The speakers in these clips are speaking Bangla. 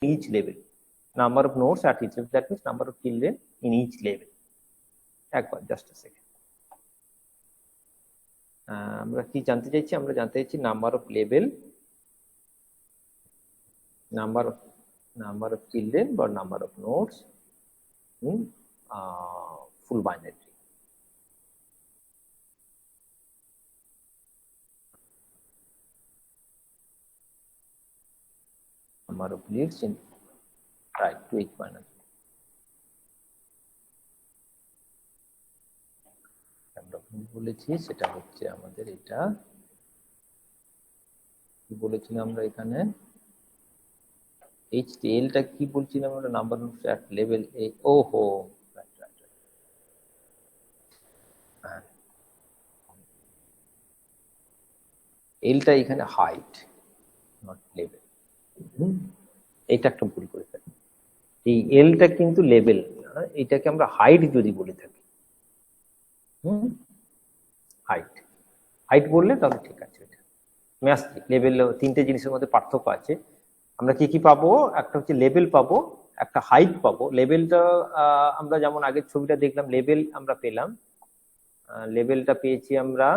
each level. Number of nodes at each level, that means number of children in each level. একবার just a second. আমরা কি জানতে চাইছি? আমরা জানতে চাইছি number of level, number of children or number of nodes in full binary tree. Number of leads in right to each binary. আমরা বলেছি সেটা হচ্ছে আমাদের এটা কি বলেছিলাম আমরা এখানে HTL টা কি বলছিলাম আমরা number of at level a ওহো L টা এখানে হাইট নট লেভেল, এটা একটা ভুল করে থাকি। এই L টা কিন্তু লেভেল, এটাকে আমরা হাইট যদি বলে থাকি, হাইট বললে তাহলে ঠিক আছে। আমি আসছি লেভেল, তিনটে জিনিসের মধ্যে পার্থক্য আছে। আমরা কি কি পাবো? একটা হচ্ছে লেভেল পাবো, একটা হাইট পাবো। লেভেলটা আমরা যেমন আগের ছবিটা দেখলাম, লেভেল আমরা পেলাম, লেভেলটা পেয়েছি আমরা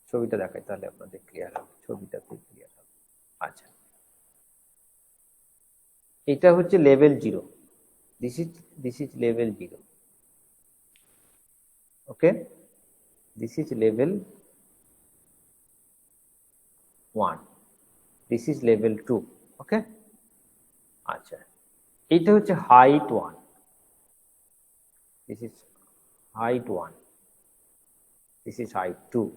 ছবিটা দেখাই তাহলে আপনাদের ক্লিয়ার হবে, ছবিটাতে ক্লিয়ার হবে। আচ্ছা, এটা হচ্ছে level 0, this is level 0, okay, this is level 1, this is level 2, okay। আচ্ছা, এটা হচ্ছে height 1, this is height 1, this is height 2,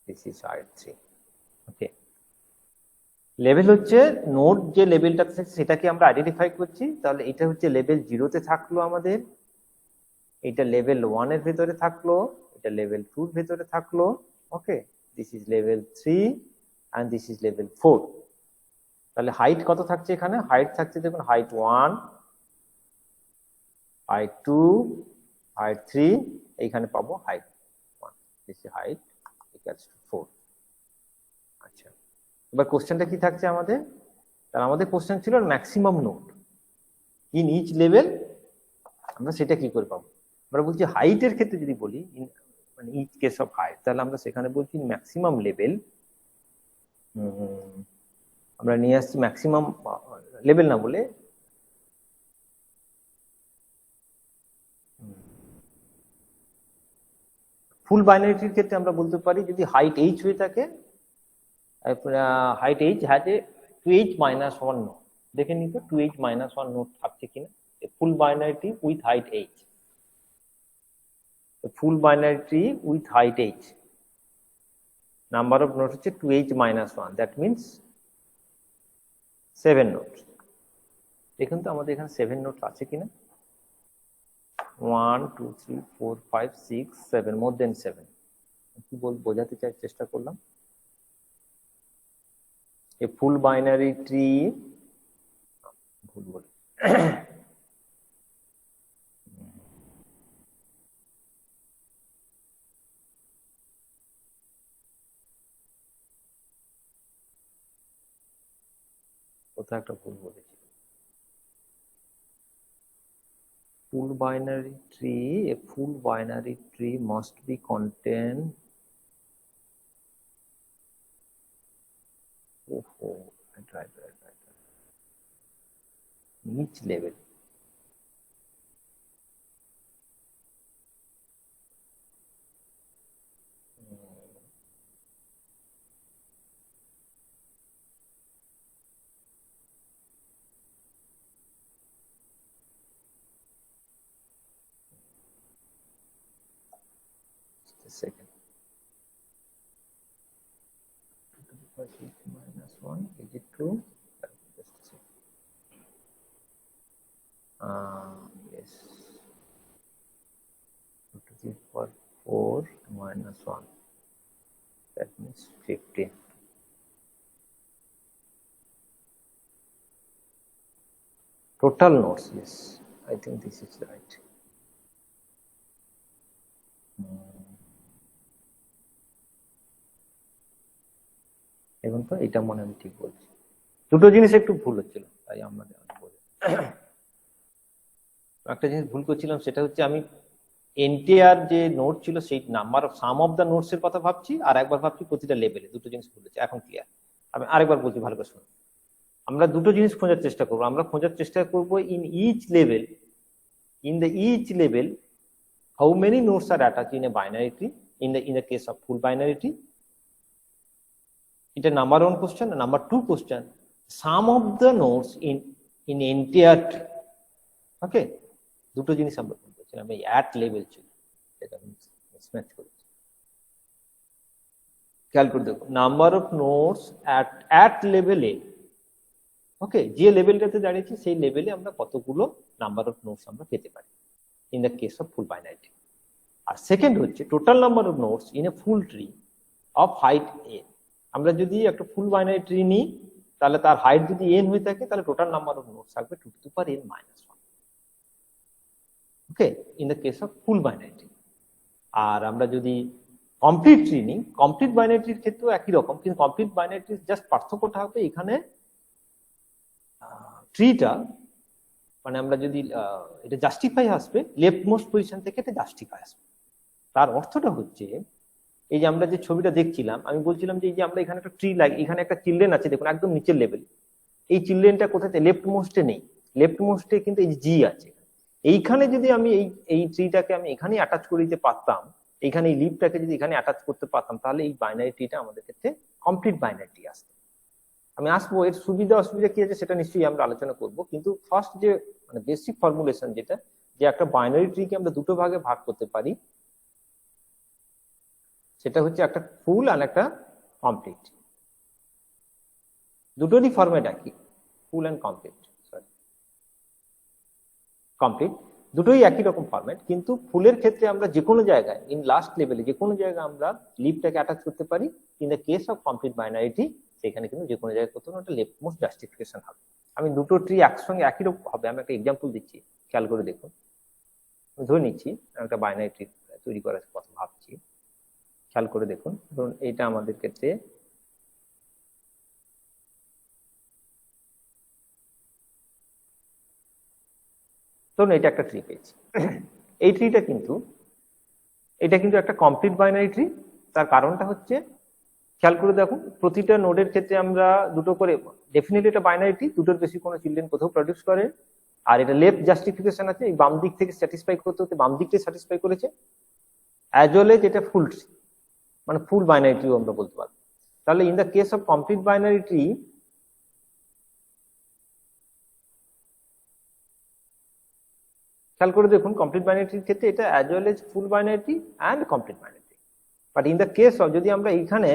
this is height 3, okay। Level হচ্ছে নোড যে লেভেলটা সেটাকে আমরা আইডেন্টিফাই করছি, তাহলে এটা হচ্ছে লেভেল 0-তে থাকলো আমাদের, এটা লেভেল 1 এর ভেতরে থাকলো, এটা লেভেল 2 এর ভেতরে থাকলো, okay. This is level 3 and this is level 4। তাহলে হাইট কত থাকছে এখানে? হাইট থাকছে দেখুন, হাইট 1, হাইট 2, হাইট 3, এইখানে পাবো height 1, this is height equals to 4। আচ্ছা, এবার কোশ্চেনটা কি থাকছে আমাদের? তাহলে আমাদের কোশ্চেন ছিল maximum node in each level, আমরা সেটা কি করে পাবো? আমরা বলছি হাইটের ক্ষেত্রে যদি বলি, মানে ইচ কেস অফ হাইট, তাহলে আমরা সেখানে বলছি ম্যাক্সিমাম লেভেল, আমরা নিয়ে আসছি ম্যাক্সিমাম লেভেল না বলে ফুল বাইনারিটির ক্ষেত্রে আমরা বলতে পারি যদি হাইট h হয়ে থাকে, হাইট h হাতে 2h - 1 নোড, দেখে নিত 2h - 1 নোড থাকছে কিনা, ফুল বাইনারিটি উইথ হাইট h, ফুল বাইনারিটি with height h, number of node হচ্ছে 2h - 1, দ্যাট মিনস 7 নোড। দেখুন তো আমাদের এখানে 7 নোড আছে কিনা, 1 2 3 4 5 6 7, মোর দেন 7। কি বোঝাতে চাই চেষ্টা করলাম, এ ফুল বাইনারি ট্রি, ভুল বলি কোথাও একটা ভুল বলেছি। full binary tree, a full binary tree must be contain right. Each level, just a second. 2 minus 1, is it true? Just a second. Yes. 2 to the power 4 minus 1, that means 15. Total nodes, yes, I think this is right. দেখুন তো এটা মনে আমি ঠিক বলছি, দুটো জিনিস একটু ভুল হচ্ছিল, তাই আমরা একটা জিনিস ভুল করছিলাম, সেটা হচ্ছে আমি এনটিআর যে নোট ছিল সেই number of some of the notes এর কথা ভাবছি, আর একবার ভাবছি প্রতিটা লেভেলে, দুটো জিনিস ভুল হচ্ছে। এখন ক্লিয়ার? আমি আরেকবার বলছি, ভালো করে শুনুন। আমরা দুটো জিনিস খোঁজার চেষ্টা করবো, আমরা খোঁজার চেষ্টা করবো in each level, in the each level how many nodes are attached in a binary tree, in the case of full binary tree. It's a number one question. Number two question, sum of the nodes in entire tree. Okay, দুটো জিনিস আমরা বলছিলাম এই at level ছিল, এটা মিসম্যাচ করেছি। খেয়াল করে দেখো, number of nodes at level a, ওকে, যে লেভেলটাতে দাঁড়িয়েছি সেই লেভেলে আমরা কতগুলো নাম্বার অফ নোডস আমরা পেতে পারি in the case of full binary tree. আর সেকেন্ড হচ্ছে total number of nodes in a full tree of height N. আমরা যদি একটা ফুল বাইনারি ট্রি নিই, তাহলে তার হাইট যদি এন হয়ে থাকে, তাহলে টোটাল নাম্বার অফ নোডস থাকবে 2 to the power n minus 1, okay, in the case of full binary tree. আর আমরা যদি কমপ্লিট ট্রি নিই, কমপ্লিট বাইনারি ট্রির ক্ষেত্রেও একই রকম, কিন্তু কমপ্লিট বাইনারি ট্রির জাস্ট পার্থক্যটা হবে এখানে ট্রিটা, মানে আমরা যদি এটা জাস্টিফাই আসবে লেফট মোস্ট পজিশন থেকে, এটা জাস্টিফাই আসবে। তার অর্থটা হচ্ছে এই যে আমরা যে ছবিটা দেখছিলাম, আমি বলছিলাম যে এই যে আমরা এখানে একটা ট্রি এখানে একটা চিলড্রেন আছে, দেখুন একদম নিচের লেভেল। এই চিলড্রেনটা কোথায়? লেফট মোস্টে নেই, লেফট মোস্টে কিন্তু এই জি আছে। এইখানে যদি আমি এই ট্রিটাকে আমি এখানে অ্যাটাচ করে দিতে পারতাম, এইখানে এই লিভটাকে যদি এখানে অ্যাটাচ করতে পারতাম, তাহলে এই বাইনারি ট্রিটা আমাদের ক্ষেত্রে কমপ্লিট বাইনারি ট্রি আসতো। আমি আসবো এর সুবিধা অসুবিধা কি আছে সেটা নিশ্চয়ই আমরা আলোচনা করব, কিন্তু ফার্স্ট যে মানে বেসিক ফর্মুলেশন যেটা, যে একটা বাইনারি ট্রিকে আমরা দুটো ভাগে ভাগ করতে পারি, সেটা হচ্ছে একটা ফুল আর একটা কমপ্লিট। দুটোরই ফরম্যাট একই, ফুল এন্ড কমপ্লিট, সরি কমপ্লিট, দুটোই একই রকম ফরম্যাট। কিন্তু ফুলের ক্ষেত্রে আমরা যে কোনো জায়গায় ইন লাস্ট লেভেলে যে কোনো জায়গায় আমরা লিভটাকে অ্যাটাচ করতে পারি। In the case of complete binary tree সেখানে কিন্তু যে কোনো জায়গায় করতে পারবো, একটা লেফট মোস্ট জাস্টিফিকেশন হবে। আমি দুটো ট্রি একসঙ্গে একই রকম হবে, আমি একটা এক্সাম্পল দিচ্ছি, খেয়াল করে দেখুন। আমি ধরে নিচ্ছি আমি একটা বাইনারি ট্রি তৈরি করার কথা ভাবছি, খেয়াল করে দেখুন। ধরুন এইটা আমাদের ক্ষেত্রে ধরুন এটা একটা ট্রি পেয়েছি। এই ট্রিটা কিন্তু এটা কিন্তু একটা কমপ্লিট বাইনারি ট্রি। তার কারণটা হচ্ছে, খেয়াল করে দেখুন, প্রতিটা নোডের ক্ষেত্রে আমরা দুটো করে, ডেফিনেটলি এটা বাইনারি ট্রি, দুটোর বেশি কোনো চিলড্রেন কোথাও প্রডিউস করে। আর এটা লেফট জাস্টিফিকেশন আছে, এই বাম দিক থেকে স্যাটিসফাই করতে হতে বাম দিকটাই স্যাটিসফাই করেছে, অ্যাজ ওয়েল এজ এটা ফুল ট্রি, মানে ফুল বাইনারি ট্রিও আমরা বলতে পারবো। তাহলে in the case of complete binary tree, খেয়াল করে দেখুন, কমপ্লিট বাইনারি ট্রির ক্ষেত্রে এটা as well as full binary tree and complete binary tree. But in the case of, যদি আমরা এইখানে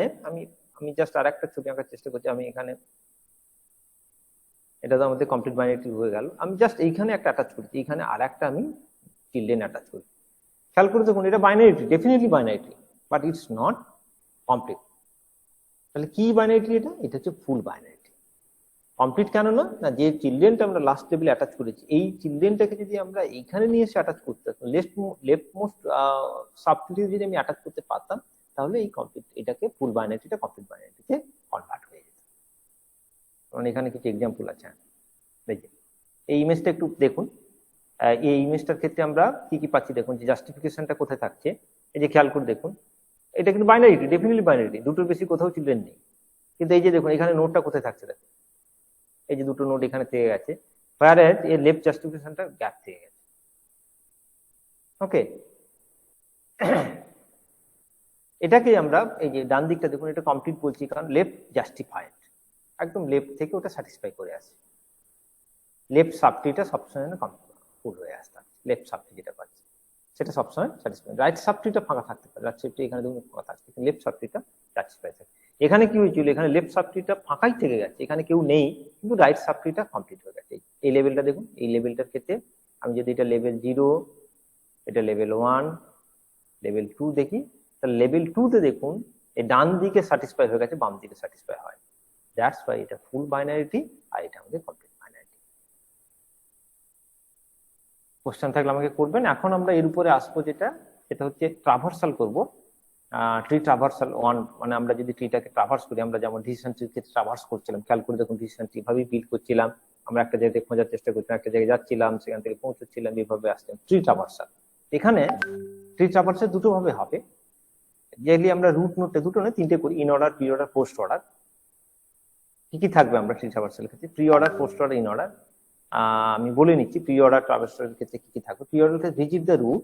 আমি জাস্ট আর একটা ছবি আঁকার চেষ্টা করছি, আমি এখানে, এটা তো আমাদের কমপ্লিট বাইনারি ট্রি হয়ে গেল, আমি জাস্ট এইখানে একটা অ্যাটাচ করছি, এইখানে আর একটা আমি চিলড্রেন অ্যাটাচ করছি। খেয়াল করে দেখুন, এটা binary tree, definitely binary tree, but it's not complete. তাহলে কি বাইনারি ট্রি? এটা হচ্ছে ফুল বাইনারি ট্রি। কমপ্লিট কেন না? না, যে চিলড্রেনটা আমরা লাস্ট লেভেলে অ্যাটাচ করেছি, এই চিলড্রেনটাকে যদি আমরা এইখানে নিয়ে এসে অ্যাটাচ করতে পারতাম, লেফট মোস্ট সাবট্রি যদি আমি অ্যাটাচ করতে পারতাম, তাহলে এই কমপ্লিট এটাকে ফুল বাইনারিটা কমপ্লিট বাইনারিটিতে কনভার্ট হয়ে যেত। কারণ এখানে কিছু এক্সাম্পল আছে, দেখুন এই ইমেজটা একটু দেখুন। এই ইমেজটার ক্ষেত্রে আমরা কি কি পাচ্ছি দেখুন, যে জাস্টিফিকেশনটা কোথায় থাকছে। এই যে খেয়াল করে দেখুন, এটা কিন্তু binary tree, definitely binary tree, দুটোর বেশি কোথাও চিলড্রেন নেই। কিন্তু এই যে দেখুন, এখানে নোটটা কোথায় থাকছে দেখুন, এই যে দুটো নোট এখানে থেকে গেছে, whereas এর লেফট জাস্টিফিকেশনটা গ্যাপ থেকে গেছে। ওকে, এটাকে আমরা এই যে ডান দিকটা দেখুন, এটা কমপ্লিট বলছি কারণ লেফট জাস্টিফাইড, একদম লেফট থেকে ওটা স্যাটিসফাই করে আসে। লেফট সাবট্রিটা সবসময় ফুল হয়ে আসতে, লেফট সাবট্রি যেটা পাচ্ছি সেটা সবসময় স্যাটিসফাই। রাইট সাবট্রিটা ফাঁকা থাকতে পারে, রাইট সাবট্রি এখানে দেখুন ফাঁকা থাকছে, লেফট সাবট্রিটা স্যাটিসফাই থাকে। এখানে কি হয়েছিল, এখানে লেফট সাবট্রিটা ফাঁকাই থেকে গেছে, এখানে কেউ নেই, কিন্তু রাইট সাবট্রিটা কমপ্লিট হয়ে গেছে। এই লেভেলটা দেখুন, এই লেভেলটার ক্ষেত্রে আমি যদি এটা লেভেল 0, এটা লেভেল 1, লেভেল 2 দেখি, তাহলে লেভেল 2 তে দেখুন এই ডান দিকে স্যাটিসফাই হয়ে গেছে, বাম দিকে স্যাটিসফাই হয়। দ্যাটস ওয়াই এটা ফুল বাইনারিটি আর এটা আমাদের কমপ্লিট বাইনারিটি। কোশ্চেন থাকলে আমাকে করবেন। এখন আমরা এর উপরে আসবো, সেটা হচ্ছে ট্রাভার্সাল করব। ট্রি ট্রাভার্সাল ওয়ান, মানে আমরা যদি ট্রিটাকে ট্রাভার্স করি, আমরা যেমন ডিসিশন ট্রির ক্ষেত্রে ট্রাভার্স করছিলাম, খেয়াল করে দেখুন ডিসিশন ট্রি ভাবেই বিল্ড করছিলাম, আমরা একটা জায়গায় খোঁজার চেষ্টা করছিলাম, একটা জায়গায় যাচ্ছিলাম, সেখান থেকে পৌঁছচ্ছিলাম, এইভাবে আসতাম ট্রি ট্রাভার্সাল। এখানে ট্রি ট্রাভার্সাল দুটো ভাবে হবে, যেগুলি আমরা রুট নোটে দুটো নয় তিনটে করি, in order, pre order, post order. কি কি থাকবে আমরা ট্রি ট্রাভার্সালের ক্ষেত্রে? Pre order, post order, in order. আমি বলে নিচ্ছি প্রি অর্ডার ট্রাভার্সালের ক্ষেত্রে কি কি থাকবে। Pre order visit the root,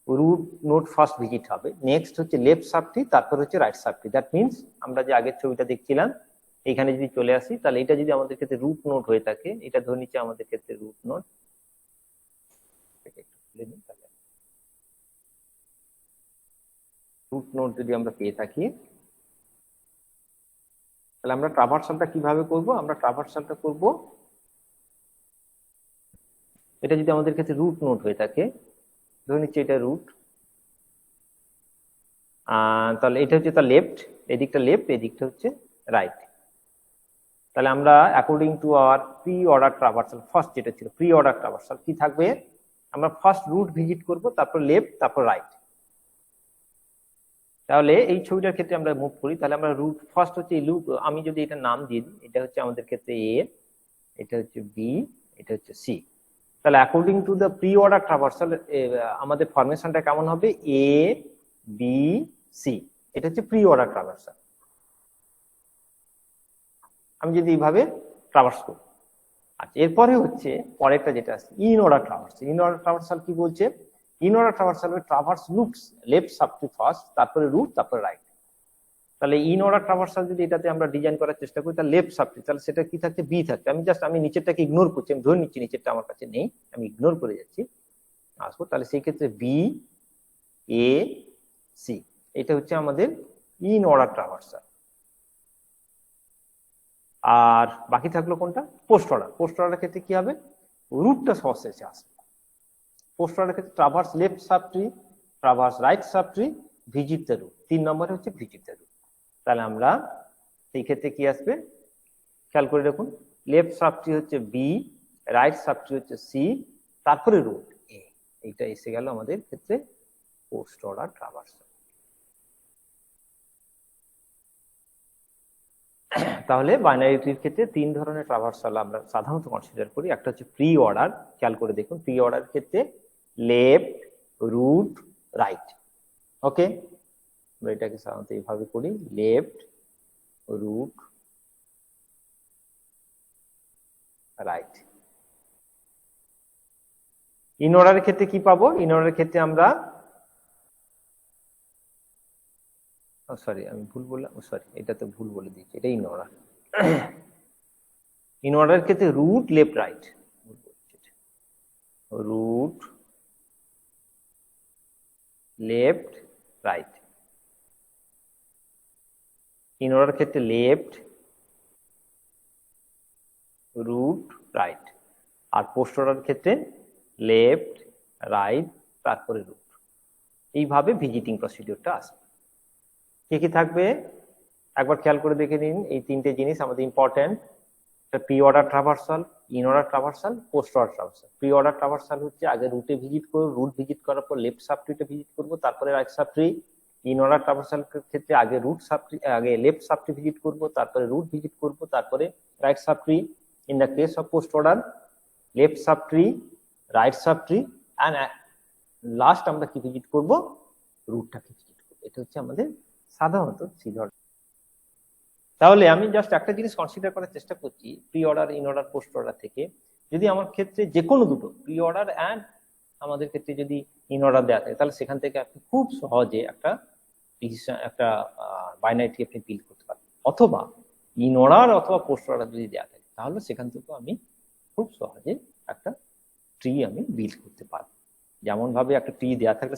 root note first visit হবে, নেক্সট হচ্ছে লেফট সাবট্রি, তারপর হচ্ছে রাইট সাবট্রি। দ্যাট মিনস আমরা যে আগের ছবিটা দেখছিলাম এখানে যদি চলে আসি, তাহলে এটা যদি আমাদের ক্ষেত্রে রুট নোট হয়ে থাকে, এটা ধরে নিচ্ছে আমাদের ক্ষেত্রে রুট নোট, রুট নোট যদি আমরা পেয়ে থাকি, তাহলে আমরা ট্রাভার্সালটা কিভাবে করব? আমরা ট্রাভার্সালটা করব, এটা যদি আমাদের ক্ষেত্রে রুট নোট হয়ে থাকে, ধরে নিচ্ছে এটা রুট, তাহলে এটা হচ্ছে তার লেফট, এদিকটা লেফট, এদিকটা হচ্ছে রাইট। তাহলে আমরা according to our pre order traversal, first যেটা ছিল প্রি অর্ডার ট্রাভার্সাল, কি থাকবে? আমরা ফার্স্ট রুট ভিজিট করব, তারপর লেফট, তারপর রাইট। তাহলে এই ছবিটার ক্ষেত্রে আমরা মুভ করি, তাহলে আমরা রুট ফার্স্ট হচ্ছে লুপ, আমি যদি এটা নাম দিয়ে দিই, এটা হচ্ছে আমাদের ক্ষেত্রে এ, এটা হচ্ছে বি, এটা হচ্ছে সি। তাহলে according to the pre order traversal আমাদের ফরমেশনটা কেমন হবে? এ বি সি, এটা হচ্ছে প্রি অর্ডার ট্রাভার্সাল। আমি যদি এইভাবে ট্রাভার্স করি, আচ্ছা এরপরে হচ্ছে পরেরটা যেটা আছে in order traversal. In order traversal কি বলছে? In order traversal traverse loops left subtree first, তারপরে রুট, তারপরে রাইট। তাহলে ইন অর্ডার ট্রাভার্সাল যদি এটাতে আমরা ডিজাইন করার চেষ্টা করি, তাহলে লেফট সাবট্রি, তাহলে সেটা কি থাকছে? বি থাকছে। আমি নিচেরটাকে ইগনোর করছি, আমি ধরে নিচ্ছি নিচেরটা আমার কাছে নেই, আমি ইগনোর করে যাচ্ছি, আসবো। তাহলে সেই ক্ষেত্রে বি এ সি, এটা হচ্ছে আমাদের ইন অর্ডার ট্রাভার্সাল। আর বাকি থাকলো কোনটা? Post order. পোস্ট অর্ডারের ক্ষেত্রে কি হবে? রুটটা সবশেষে আসবে। পোস্ট অর্ডারের ক্ষেত্রে traverse left subtree, traverse right subtree, visit the root, 3 নম্বরে হচ্ছে ভিজিট দ্য রুট। তাহলে আমরা সেই ক্ষেত্রে কি আসবে খেয়াল করে দেখুন, লেফট সাবট্রি হচ্ছে বি, রাইট সাবট্রি হচ্ছে সি, তারপরে রুট এ। এইটা এসে গেল আমাদের ক্ষেত্রে পোস্ট অর্ডার ট্রাভার্সাল। তাহলে বাইনারি ট্রির ক্ষেত্রে 3 ধরনের ট্রাভার্সাল আমরা সাধারণত কনসিডার করি। একটা হচ্ছে প্রি অর্ডার, খেয়াল করে দেখুন প্রি অর্ডার ক্ষেত্রে লেফট, রুট, রাইট। ওকে, আমরা এটাকে সাধারণত এইভাবে করি, লেফট, রুট, রাইট। ইন অর্ডারের ক্ষেত্রে কি পাবো? ইন অর্ডারের ক্ষেত্রে আমরা সরি আমি ভুল বললাম, সরি এটা তো ভুল বলে দিয়েছি, এটা ইন অর্ডার। ইন অর্ডারের ক্ষেত্রে root, left, right, root, left, right. In order ক্ষেত্রে লেফট, রুট, রাইট। আর পোস্ট অর্ডার ক্ষেত্রে লেফট, রাইট, তারপরে রুট। এইভাবে ভিজিটিং প্রসিডিউরটা আসবে। কি কি থাকবে একবার খেয়াল করে দেখে নিন। এই 3টে জিনিস আমাদের important. Pre order traversal, in order traversal, post order traversal. Pre order traversal হচ্ছে আগে রুটে ভিজিট করব, রুট ভিজিট করার পর লেফট সাবট্রিতে ভিজিট করব, তারপরে right subtree. In order traversal ক্ষেত্রে আগে রুট সাবট্রি, আগে লেফট সাবট্রি ভিজিট করব, তারপরে রুট ভিজিট করব, তারপরে right subtree. In the case of post order, left subtree, right subtree, and last আমরা কি ভিজিট করব? রুটটাকে ভিজিট করব। এটা হচ্ছে আমাদের সাধারণত সিধর। তাহলে আমি জাস্ট একটা জিনিস কনসিডার করার চেষ্টা করছি pre order, in order, post order থেকে। যদি আমার ক্ষেত্রে যে কোনো দুটো প্রি অর্ডার অ্যান্ড আমাদের ক্ষেত্রে যদি ইন অর্ডার দেওয়া থাকে, তাহলে সেখান থেকে আপনি খুব সহজে একটা বাইনারি ট্রি আপনি বিল্ড করতে পারেন। অথবা ইন অর্ডার অথবা পোস্ট অর্ডার যদি দেওয়া থাকে, তাহলে সেখান থেকে আমি খুব সহজে একটা ট্রি আমি বিল্ড করতে পারবো। যেমন ভাবে একটা ট্রি দেওয়া থাকলে